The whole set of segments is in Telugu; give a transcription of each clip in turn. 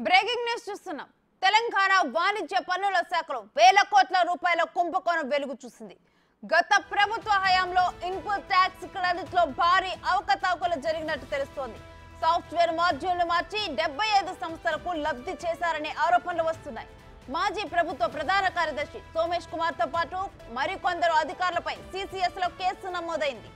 బ్రేకింగ్ న్యూస్ చూస్తున్నాం. తెలంగాణ వాణిజ్య పన్నుల శాఖలో వేల కోట్ల రూపాయల కుంభకోణం వెలుగు చూసింది. గత ప్రభుత్వ హయాంలో ఇన్పుట్ ట్యాక్స్ క్రెడిట్ లో భారీ అవకతవకలు జరిగినట్టు తెలుస్తోంది. సాఫ్ట్వేర్ మాడ్యూల్ను మార్చి 75 సంస్థలకు లబ్ధి చేశారనే ఆరోపణలు వస్తున్నాయి. మాజీ ప్రభుత్వ ప్రధాన కార్యదర్శి సోమేష్ కుమార్ తో పాటు మరికొందరు అధికారులపై సిసిఎస్ లో కేసు నమోదైంది.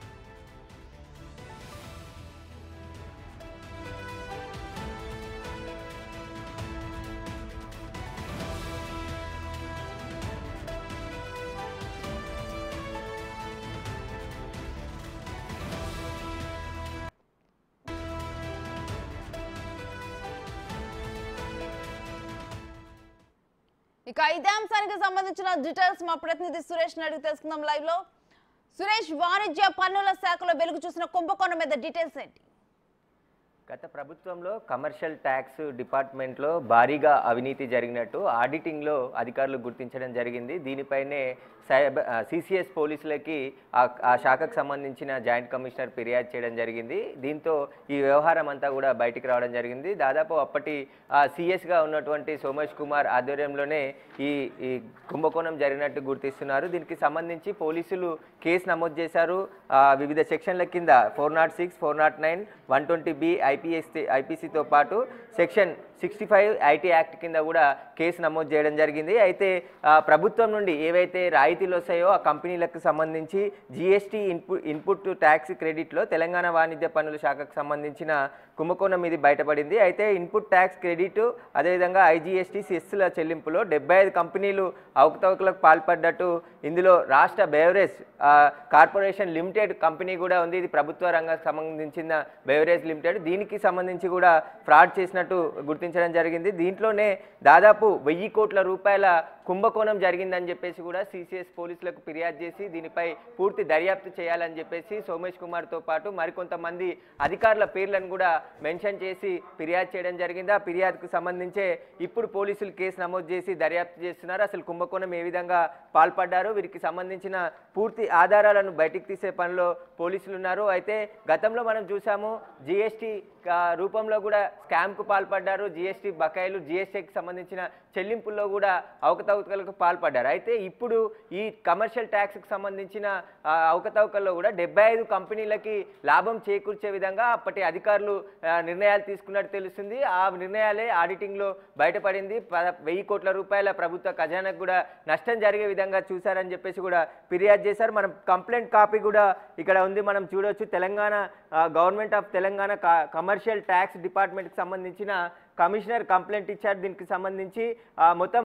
ఇక ఇదే అంశానికి సంబంధించిన డీటెయిల్స్ మా ప్రతినిధి సురేష్ అడిగి తెలుసుకుందాం లైవ్ లో. సురేష్, వాణిజ్య పన్నుల శాఖలో వెలుగు చూసిన కుంభకోణం మీద డీటెయిల్స్ ఏంటి? గత ప్రభుత్వంలో కమర్షియల్ ట్యాక్స్ డిపార్ట్మెంట్లో భారీగా అవినీతి జరిగినట్టు ఆడిటింగ్లో అధికారులు గుర్తించడం జరిగింది. దీనిపైనే సిసిఎస్ పోలీసులకి ఆ శాఖకు సంబంధించిన జాయింట్ కమిషనర్ ఫిర్యాదు చేయడం జరిగింది. దీంతో ఈ వ్యవహారం అంతా కూడా బయటికి రావడం జరిగింది. దాదాపు అప్పటి సిఎస్గా ఉన్నటువంటి సోమేష్ కుమార్ ఆధ్వర్యంలోనే ఈ కుంభకోణం జరిగినట్టు గుర్తిస్తున్నారు. దీనికి సంబంధించి పోలీసులు కేసు నమోదు చేశారు. వివిధ సెక్షన్ల కింద 406, 409, 120B ఐపీసీతో పాటు సెక్షన్ 65 ఐటీ యాక్ట్ కింద కూడా కేసు నమోదు చేయడం జరిగింది. అయితే ప్రభుత్వం నుండి ఏవైతే రాయితీలు వస్తాయో ఆ కంపెనీలకు సంబంధించి జిఎస్టీ ఇన్పుట్ ట్యాక్స్ క్రెడిట్లో తెలంగాణ వాణిజ్య పన్నుల శాఖకు సంబంధించిన కుంభకోణం ఇది బయటపడింది. అయితే ఇన్పుట్ ట్యాక్స్ క్రెడిట్ అదేవిధంగా ఐజీఎస్టీ సెస్ల చెల్లింపులో 75 కంపెనీలు అవకతవకలకు పాల్పడ్డట్టు ఇందులో రాష్ట్ర బెవరేజ్ కార్పొరేషన్ లిమిటెడ్ కంపెనీ కూడా ఉంది. ఇది ప్రభుత్వ రంగానికి సంబంధించిన బెవరేజ్ లిమిటెడ్. దీనికి సంబంధించి కూడా ఫ్రాడ్ చేసినట్టు గుర్తించడం జరిగింది. దీంట్లోనే దాదాపు 1000 కోట్ల రూపాయల కుంభకోణం జరిగిందని చెప్పేసి కూడా సిసిఎస్ పోలీసులకు ఫిర్యాదు చేసి దీనిపై పూర్తి దర్యాప్తు చేయాలని చెప్పేసి సోమేష్ కుమార్తో పాటు మరికొంతమంది అధికారుల పేర్లను కూడా మెన్షన్ చేసి ఫిర్యాదు చేయడం జరిగింది. ఆ ఫిర్యాదుకు సంబంధించే ఇప్పుడు పోలీసులు కేసు నమోదు చేసి దర్యాప్తు చేస్తున్నారు. అసలు కుంభకోణం ఏ విధంగా పాల్పడ్డారు, వీరికి సంబంధించిన పూర్తి ఆధారాలను బయటికి తీసే పనిలో పోలీసులు ఉన్నారు. అయితే గతంలో మనం చూసాము జిఎస్టీ రూపంలో కూడా స్కామ్కు పాల్పడ్డారు. జిఎస్టీ బకాయిలు, జిఎస్టీకి సంబంధించిన చెల్లింపుల్లో కూడా అవకతవకలకు పాల్పడ్డారు. అయితే ఇప్పుడు ఈ కమర్షియల్ ట్యాక్స్కి సంబంధించిన అవకతవకల్లో కూడా 75 కంపెనీలకి లాభం చేకూర్చే విధంగా అప్పటి అధికారులు నిర్ణయాలు తీసుకున్నట్టు తెలుస్తుంది. ఆ నిర్ణయాలే ఆడిటింగ్లో బయటపడింది. 1000 కోట్ల రూపాయల ప్రభుత్వ ఖజానాకు కూడా నష్టం జరిగే విధంగా చూశారని చెప్పేసి కూడా ఫిర్యాదు చేశారు. మనం కంప్లైంట్ కాపీ కూడా ఇక్కడ ఉంది, మనం చూడవచ్చు. Telangana government of Telangana commercial tax డిపార్ట్మెంట్కి సంబంధించిన కమిషనర్ కంప్లైంట్ ఇచ్చారు. దీనికి సంబంధించి మొత్తం